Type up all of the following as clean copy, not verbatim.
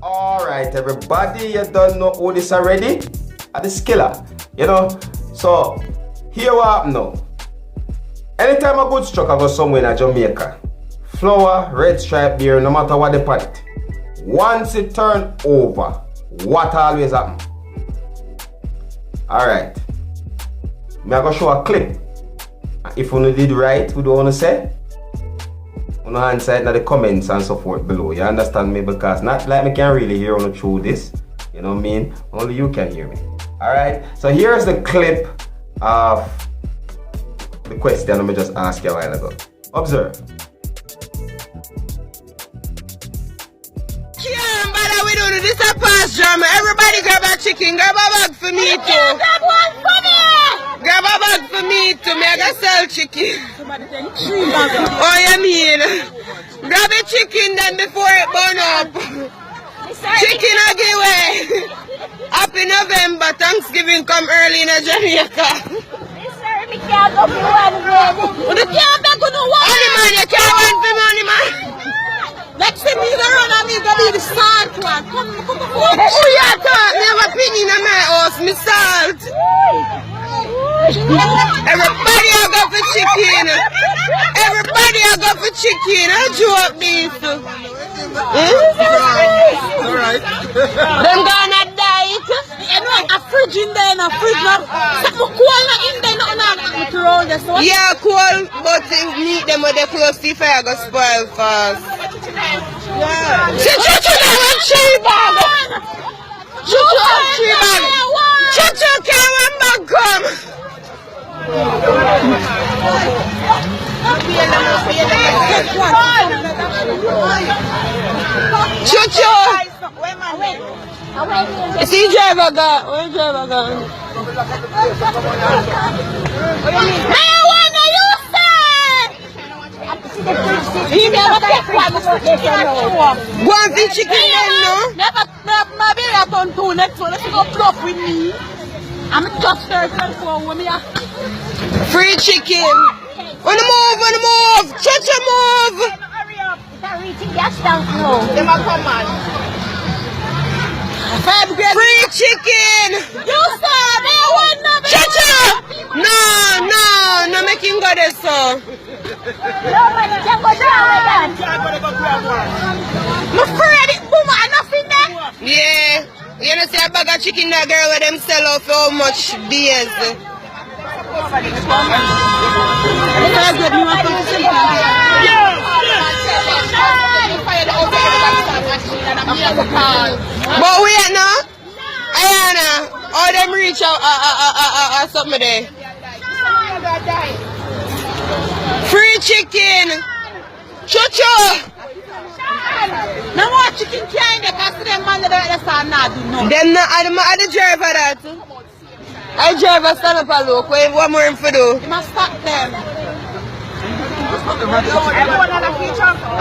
Alright, everybody, you don't know who this already? At the skiller, So, here what happen now. Anytime a goods truck I go somewhere in Jamaica, flour, red stripe beer, no matter what they put it, once it turn over, what always happen? Alright. I'm going to show a clip. If you did right, what do you want to say? You answer it in the comments and so forth below. You understand me? Because not like me can really hear you through this. You know what I mean? Only you can hear me. Alright? So here's the clip of the question I just asked you a while ago. Observe. Can't bother with you. This is a past drama. Everybody grab a chicken. Grab a bag for me too. Grab one for me. Grab a bag for me too. Me I gotta sell chicken. Oh, you mean? Grab a chicken then before it burn up. Chicken a give away. Happy November. Thanksgiving come early in Jamaica. Me can't go for one day. You can't go to one. Only man, you can't run for money, man. Next time you gonna run and me gonna be the salt one. Come. Who you talk? Me have a penny in my house. Me salt. Everybody I go for chicken. Everybody I go for chicken. I joke this. Alright. Them gonna die. You know, a fridge in there and a fridge now. Something cool in there, nothing to roll this one. Yeah, cool, but meet them when they close the fire go spoil fast. Yeah. Chuchu have 3 bags. Chuchu have 3 bags. Chuchu can't one bag come. Chuchu. See driver got. Where driver got? Marijuana, you say? You never take one. Go and feed chicken then, no? Never, maybe I turn 2 next one. Let's go plop with me. I'm just searching for when me. Free chicken. On the move. Chuchu move. Hurry up. It's reaching gas down now. Them a come on. Free chicken! You saw me one of it! Chuchu! No, make him go there, so. Nobody can go down with that. I'm afraid it, boom, enough in there? Yeah. You know, see a bag of chicken that girl where them sell out for how much days? But wait now, Ayana, all them reach out something there. Free chicken, Chuchu. No more chicken can't because them man that are not do no. Them not, I the driver that. I driver stand up a look. What more for do? You must stop them.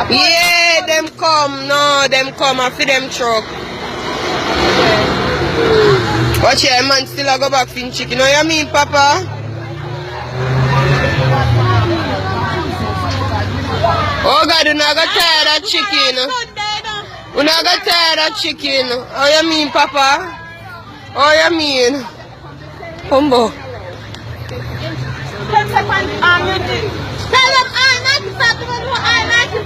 Yeah, them come. No, them come. I feed them truck. Watch here, man. Still I go back for chicken. You know what I mean, Papa? Oh God, you not got tired of chicken. You not got tired of chicken. Oh, you mean, Papa? Oh, you mean? Humbo. Tell them I-95 to do I-95.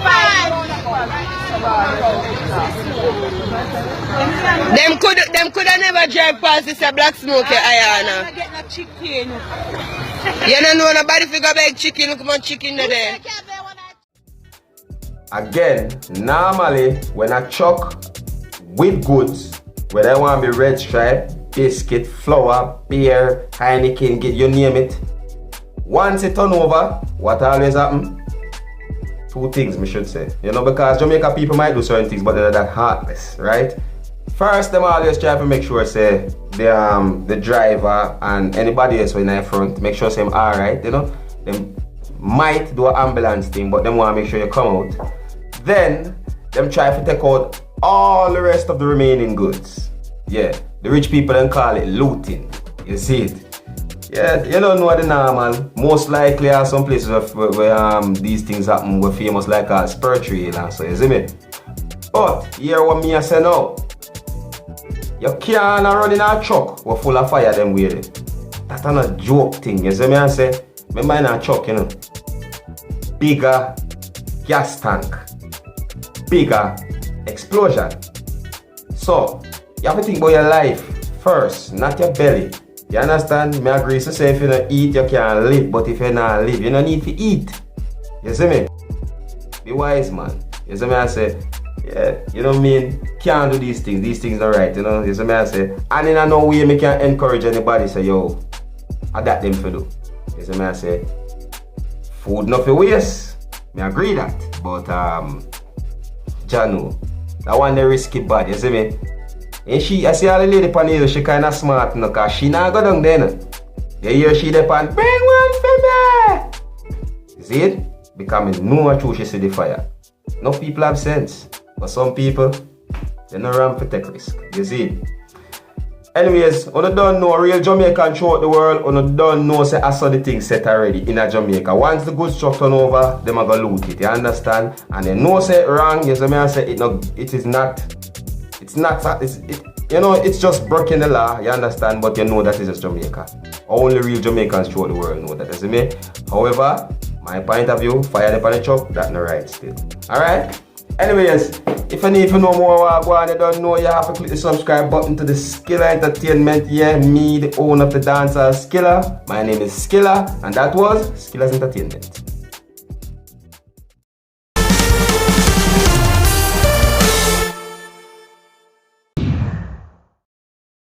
Them could have never drive past this black smoke, Ayana. I get no chicken. You don't know nobody figure bag chicken. Look at chicken there. Again, normally when I truck with goods, whether I want to be red stripe, biscuit, flour, beer, Heineken, get you name it. Once it turn over, what always happen? 2 things, me should say. You know, because Jamaica people might do certain things, but they're that heartless, right? First, them always try to make sure, say, the driver and anybody else in the front, make sure say I'm alright, you know? Them might do an ambulance thing, but them want to make sure you come out. Then, them try to take out all the rest of the remaining goods. Yeah, the rich people then call it looting. You see it? Yeah, you don't know the normal. Most likely are some places where these things happen where famous like Spur Trail and so, you see me? But hear what me I say now. You can't run in a truck with full of fire them way there. That's not a joke thing. You see me I say? Remember in a truck, you know. Bigger gas tank. Bigger explosion. So, you have to think about your life first, not your belly. You understand? Me agree to say if you don't eat, you can't live. But if you don't live, you don't need to eat. You see me? Be wise, man. You see me I say? Yeah, you know what I mean? Can't do these things are right, you know? You see me I say? And in no way me can encourage anybody say, yo, I got them for do. You see me I say? Food not for waste. Me agree that. But Janu, that one they risky bad, you see me? And I see all the lady pan here, she kinda smart, no, cause she not go down there, no. You hear she dey pan, bring one for me! You see it? Becoming no true she see the fire. No people have sense, but some people, they no run for take risk. You see it? Anyways, you don't know real Jamaican throughout the world, you don't know say I saw the thing set already in a Jamaica. Once the goods truck turn over, them are gonna loot it, you understand? And they know say it wrong, you see me I say it's just breaking the law, you understand, but you know that is just Jamaica. Only real Jamaicans throughout the world know that, you see me? However, my point of view, fire the pan truck, that's not right still. Alright? Anyways, if you need to know more what I want, you don't know, you have to click the subscribe button to the Skilla Entertainment. Yeah, me, the owner of the Dancehall Skilla. My name is Skilla, and that was Skilla's Entertainment.